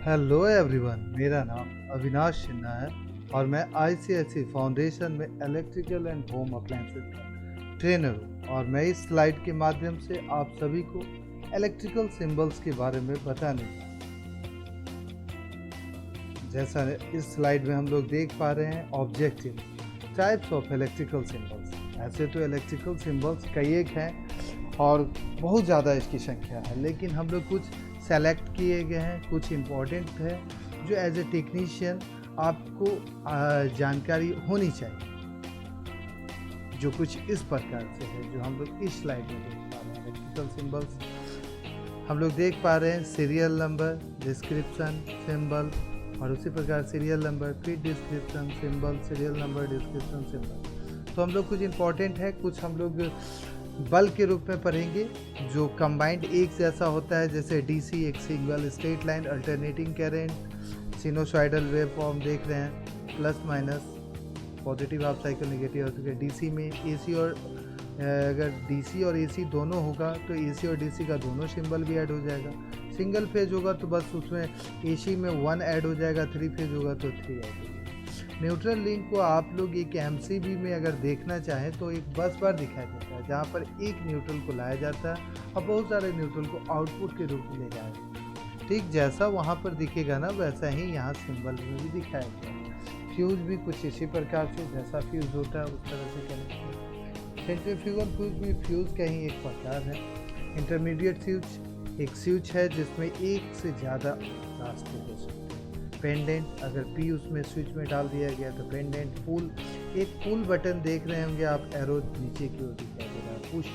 Hello everyone, मेरा नाम अविनाश सिन्हा है और मैं आईसीएसई फाउंडेशन में इलेक्ट्रिकल एंड होम अप्लायंसेज का ट्रेनर हूँ। और मैं इस स्लाइड के माध्यम से आप सभी को इलेक्ट्रिकल सिंबल्स के बारे में बताने वाला हूँ। जैसा इस स्लाइड में हम लोग देख पा रहे हैं, objective types of electrical symbols. ऐसे तो इलेक्ट्रिकल सिंबल्स कई एक हैं और बहुत ज़्यादा इसकी संख्या है, लेकिन हम लोग कुछ सेलेक्ट किए गए हैं, कुछ इम्पोर्टेंट है जो एज ए टेक्नीशियन आपको जानकारी होनी चाहिए, जो कुछ इस प्रकार से है जो हम लोग इस स्लाइड में देख पा रहे हैं। इलेक्ट्रिकल सिंबल्स हम लोग देख पा रहे हैं, सीरियल नंबर, डिस्क्रिप्शन, सिंबल, और उसी प्रकार सीरियल नंबर, फिर description, symbol, serial number, description, symbol. तो हम लोग कुछ इम्पोर्टेंट है, कुछ हम लोग बल्क के रूप में पढ़ेंगे जो कंबाइंड एक जैसा होता है, जैसे डीसी एक single straight line alternating current, sinusoidal wave form देख रहे हैं, plus minus, positive half cycle, negative half cycle. DC में एसी और अगर डीसी और एसी दोनों होगा तो एसी और डीसी का दोनों सिंबल भी ऐड हो जाएगा। सिंगल फेज होगा तो बस उसमें एसी में 1 ऐड हो जाएगा, 3 फेज होगा तो 3 ऐड हो जाएगा। न्यूट्रल लिंक को आप लोग एक एमसीबी में अगर देखना चाहें तो एक बस बार दिखाया जाता है, जहाँ पर एक न्यूट्रल को लाया जाता है और बहुत सारे न्यूट्रल को आउटपुट के रूप में ले जाया जाता है। ठीक जैसा वहाँ पर दिखेगा ना, वैसा ही यहाँ सिंबल में भी दिखाया गया है। फ्यूज भी कुछ इसी प्रकार से, जैसा फ्यूज होता है उस तरह से कनेक्ट है। सेंट्रीफ्यूगल फ्यूज भी फ्यूज का ही एक प्रकार है। इंटरमीडिएट स्विच एक स्विच है जिसमें एक से ज़्यादा रास्ते हो सकते हैं। पेंडेंट, अगर पी उसमें स्विच में डाल दिया गया तो पेंडेंट। पुल, एक पुल बटन देख रहे होंगे आप, एरो नीचे की ओर दिखाई दे रहा है। पुश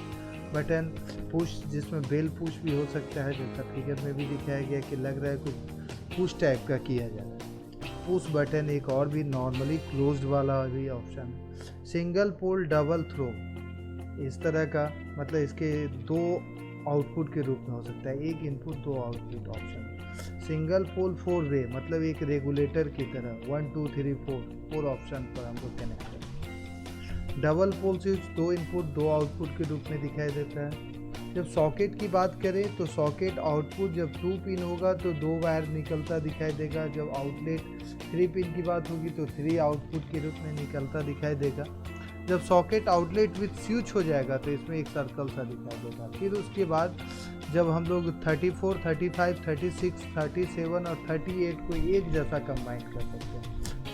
बटन, पुश जिसमें बेल पुश भी हो सकता है, जैसा फिगर में भी दिखाया गया कि लग रहा है कुछ पुश टाइप का किया जा रहा है। पुश बटन एक और भी नॉर्मली क्लोज्ड वाला भी ऑप्शन है। सिंगल पोल डबल थ्रो, इस तरह का, मतलब इसके 2 आउटपुट के रूप में हो सकता है, एक input 2 output option. Single pole 4 way, मतलब एक रेगुलेटर की तरह 1 2 3 4 ऑप्शन पर हम लोग कनेक्ट करते हैं। Double pole switch 2 input 2 output के रूप में दिखाई देता है। जब सॉकेट की बात करें तो सॉकेट आउटपुट जब 2 पिन होगा तो 2 वायर निकलता दिखाई देगा। जब आउटलेट 3 पिन की बात होगी तो 3 आउटपुट के रूप में निकलता दिखाई देगा। जब सॉकेट आउटलेट विथ स्विच हो जाएगा तो इसमें एक सर्कल सा दिखाई देगा। फिर उसके बाद जब हम लोग 34, 35, 36, 37 और 38 को एक जैसा कंबाइन कर सकते हैं।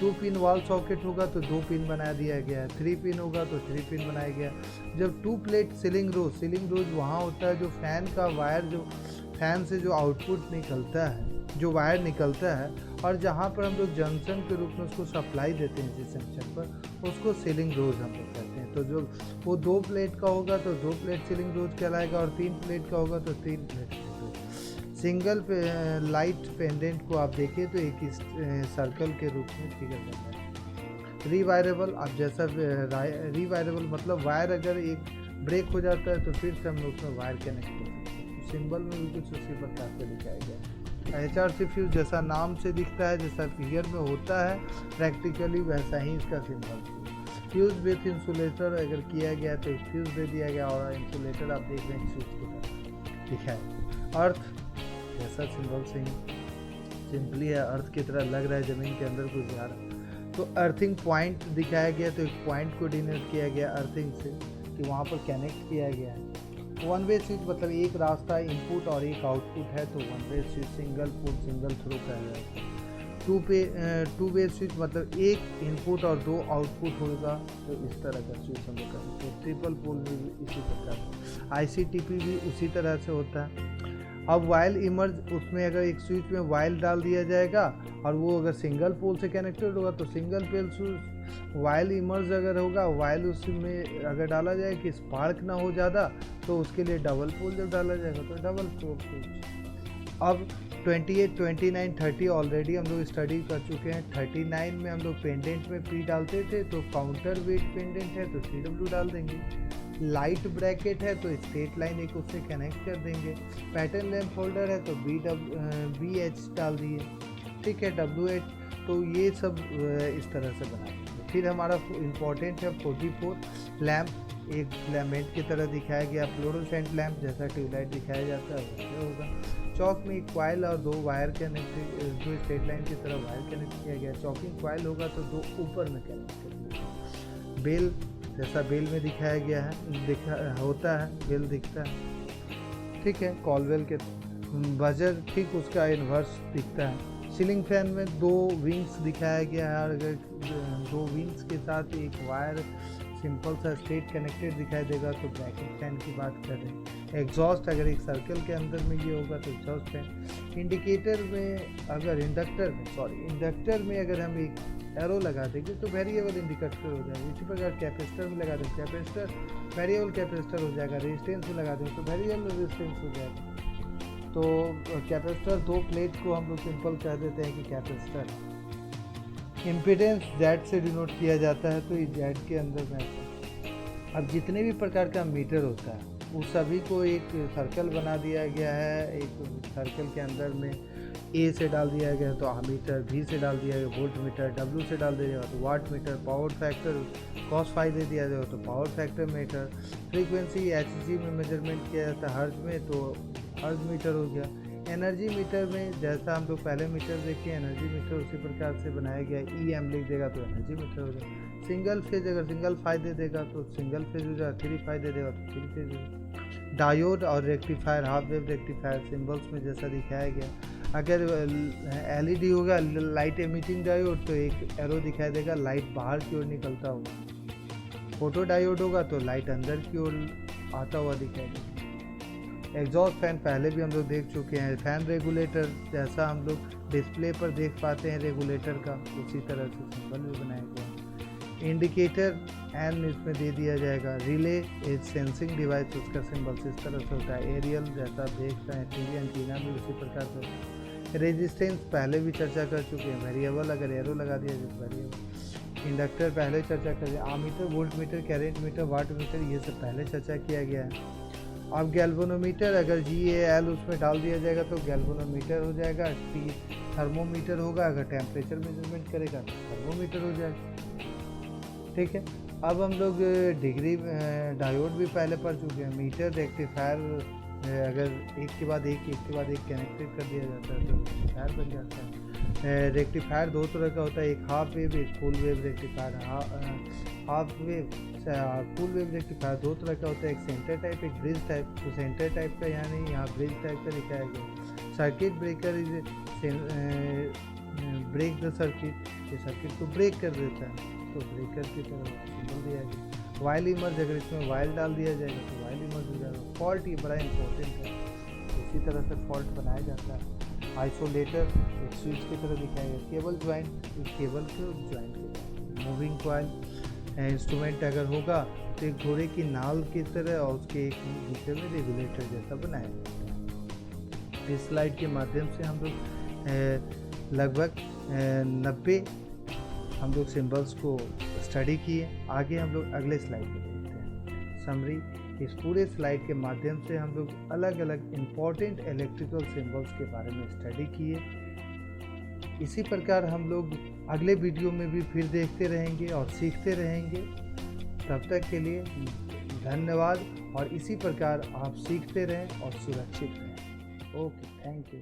2 पिन वॉल सॉकेट होगा तो 2 पिन बना दिया गया है, 3 पिन होगा तो 3 पिन बनाया गया। जब 2 प्लेट सीलिंग रोज वहाँ होता है जो फैन का वायर, जो फैन से जो आउटपुट निकलता है, जो वायर निकलता है, और जहाँ पर हम लोग जंक्शन के रूप में उसको सप्लाई देते हैं जिस जंक्शन पर, उसको सीलिंग रोज हम लोग कहते हैं। तो जो वो 2 प्लेट का होगा तो 2 प्लेट सीलिंग रोज कहलाएगा, और 3 प्लेट का होगा तो 3 प्लेट सीलिंग रोज। सिंगल लाइट पेंडेंट को आप देखें तो एक सर्कल के रूप में फिगर करता है। रिवायरेबल, आप जैसा रिवायरेबल मतलब वायर अगर एक ब्रेक हो जाता है तो फिर से हम लोग उसमें वायर कनेक्ट कर सकते हैं। तो सिंबल में भी कुछ उसी प्रकार से दिखाया गया है। HRC फ्यूज जैसा नाम से दिखता है, जैसा फिगर में होता है, प्रैक्टिकली वैसा ही इसका सिंबल। फ्यूज विथ इंसुलेटर अगर किया गया तो एक फ्यूज दे दिया गया, और इंसुलेटर आप देख रहे हैं स्विच की तरह दिखाया। अर्थ जैसा सिंबल से ही सिंपली है, अर्थ की तरह लग रहा है ज़मीन के अंदर कुछ जा रहा है। तो अर्थिंग पॉइंट दिखाया गया, तो एक पॉइंट को डिनोट किया गया अर्थिंग से कि वहाँ पर कनेक्ट किया गया है। 1 वे स्विच मतलब एक रास्ता इनपुट और एक आउटपुट है, तो 1 way switch single pole single throw कहा जाता है। 2 वे स्विच मतलब एक इनपुट और 2 आउटपुट होगा, तो इस तरह का स्विच हम लोग करते हैं। ट्रिपल पोल भी इसी प्रकार, ICTP भी उसी तरह से होता है। अब वायल इमर्ज, उसमें अगर एक स्विच में वायल डाल दिया जाएगा और वो अगर सिंगल पोल से कनेक्टेड होगा तो सिंगल पोल स्विच। वायल इमर्ज अगर होगा, वायल उसमें अगर डाला जाए कि स्पार्क ना हो ज़्यादा, तो उसके लिए डबल पोल जब डाला जाएगा तो डबल पोल स्विच। अब 28, 29, 30 ऑलरेडी हम लोग स्टडी कर चुके हैं। 39 में हम लोग पेंडेंट में पी डालते थे, तो काउंटर वेट पेंडेंट है तो CW डाल देंगे। लाइट ब्रैकेट है तो स्ट्रेट लाइन एक उससे कनेक्ट कर देंगे। पैटर्न लैम्प होल्डर है तो BH डाल दिए, ठीक है। W8, तो ये सब इस तरह से बना देंगे। फिर हमारा इम्पोर्टेंट है 44 लैम्प, एक फिलामेंट की तरह दिखाया गया, फ्लोरोसेंट लैम्प जैसा ट्यूबलाइट दिखाया जाता है वैसे होगा। चौक में एक कॉइल और दो वायर कनेक्ट, जो स्ट्रेट लाइन की तरह वायर कनेक्ट किया गया है। चॉकिंग कॉइल होगा तो दो ऊपर में कनेक्ट कर दिया। बेल जैसा बेल में दिखाया गया है होता है, बेल दिखता है, ठीक है। कॉलवेल के बजर ठीक उसका इन्वर्स दिखता है। सीलिंग फैन में दो विंग्स दिखाया गया है, और अगर दो विंग्स के साथ एक वायर सिंपल सा स्ट्रेट कनेक्टेड दिखाई देगा तो ब्रैकेट फैन की बात कर रहे हैं। एग्जॉस्ट अगर एक सर्कल के अंदर में ये होगा तो एग्जॉस्ट फैन। इंडिकेटर में अगर इंडक्टर में अगर हम एक एरो लगा देंगे तो वेरिएबल इंडिकेटर हो जाएगा। इसी प्रकार कैपेसिटर में लगा देंगे, कैपेसिटर वेरिएबल कैपेसिटर हो जाएगा। रेजिस्टेंस में लगा देंगे तो वेरिएबल रेजिस्टेंस हो जाएगा। तो कैपेसिटर दो प्लेट को हम लोग सिंपल कह देते हैं कि कैपेसिटर। इम्पीडेंस जेड से डिनोट किया जाता है, तो ये जेड के अंदर में अब जितने भी प्रकार का मीटर होता है उस सभी को एक सर्कल बना दिया गया है। एक सर्कल के अंदर में ए से डाल दिया गया तो आमीटर, भी से डाल दिया गया वोल्ट मीटर, डब्ल्यू से डाल दिया गया तो watt meter, power factor cos phi दे दिया जाएगा तो power factor meter. Frequency HG में मेजरमेंट किया जाता है, हर्ज में तो हर्ज मीटर हो गया। एनर्जी मीटर में जैसा हम लोग पहले मीटर देखे एनर्जी मीटर उसी प्रकार से बनाया गया। ई एम लिख देगा तो एनर्जी मीटर हो जाएगा। सिंगल फेज अगर सिंगल फायदे देगा तो सिंगल फेज हो जाएगा, थ्री फायदे देगा तो थ्री फेज हो जाएगा। डायोड और rectifier, half wave rectifier symbols में जैसा दिखाया गया। अगर एलईडी होगा लाइट एमिटिंग डायोड तो एक एरो दिखाई देगा, लाइट बाहर की ओर निकलता होगा। फोटो डायोड होगा तो लाइट अंदर की ओर आता हुआ दिखाई देगा। एग्जॉस्ट फैन पहले भी हम लोग देख चुके हैं। फैन रेगुलेटर जैसा हम लोग डिस्प्ले पर देख पाते हैं रेगुलेटर का, उसी तरह से सिंबल भी बनाया गया। इंडिकेटर एन इसमें दे दिया जाएगा। रिले एक सेंसिंग डिवाइस, उसका सिंबल इस तरह से होता है। एरियल जैसा आप देख रहे हैं, टीवी एंटीना भी उसी प्रकार से होता है। रेजिस्टेंस पहले भी चर्चा कर चुके हैं। वेरिएबल अगर एरो लगा दिया जाए वेरिएबल। इंडक्टर पहले चर्चा कर दिया। Ammeter, volt meter, current meter, watt meter, ये सब पहले चर्चा किया गया है। अब गैल्वेनोमीटर अगर GAL उसमें डाल दिया जाएगा तो गैल्वेनोमीटर हो जाएगा। थर्मोमीटर होगा, अगर टेम्परेचर मेजरमेंट करेगा तो थर्मोमीटर हो जाएगा, ठीक है। अब हम लोग डिग्री डायोड भी पहले पढ़ चुके हैं। मीटर, रेक्टिफायर अगर एक के बाद एक कनेक्टेड कर दिया जाता है तो रेक्टिफायर बन जाता है। रेक्टिफायर दो तरह का होता है, एक हाफ वेव एक full wave rectifier. Half wave full wave rectifier दो तरह का होता है, एक सेंटर टाइप एक ब्रिज टाइप। तो सेंटर टाइप का यानी यहाँ ब्रिज टाइप का दिखाया गया। Circuit breaker is break the circuit, ये सर्किट को ब्रेक कर देता है तो ब्रेकर की तरह सिंबल दिया गया। वाइल इमर्ज अगर इसमें वाइल डाल दिया जाएगा तो वाइल इमर्ज हो जाएगा। फॉल्ट ये बड़ा इंपॉर्टेंट है, इसी तरह से फॉल्ट बनाया जाता है। आइसोलेटर एक स्विच की तरह दिखाया गया। केबल ज्वाइंट, केबल को ज्वाइंट किया। मूविंग कॉइल इंस्ट्रूमेंट अगर होगा तो एक घोड़े की नाल की तरह और उसके एक नीचे में रेगुलेटर जैसा बनाया जाता है। इस स्लाइड के माध्यम से हम लोग लगभग 90 हम लोग सिंबल्स को स्टडी किए। आगे हम लोग अगले स्लाइड पे देखते हैं समरी। इस पूरे स्लाइड के माध्यम से हम लोग अलग अलग इम्पॉर्टेंट इलेक्ट्रिकल सिंबल्स के बारे में स्टडी किए। इसी प्रकार हम लोग अगले वीडियो में भी फिर देखते रहेंगे और सीखते रहेंगे। तब तक के लिए धन्यवाद, और इसी प्रकार आप सीखते रहें और सुरक्षित रहें। Okay, thank you.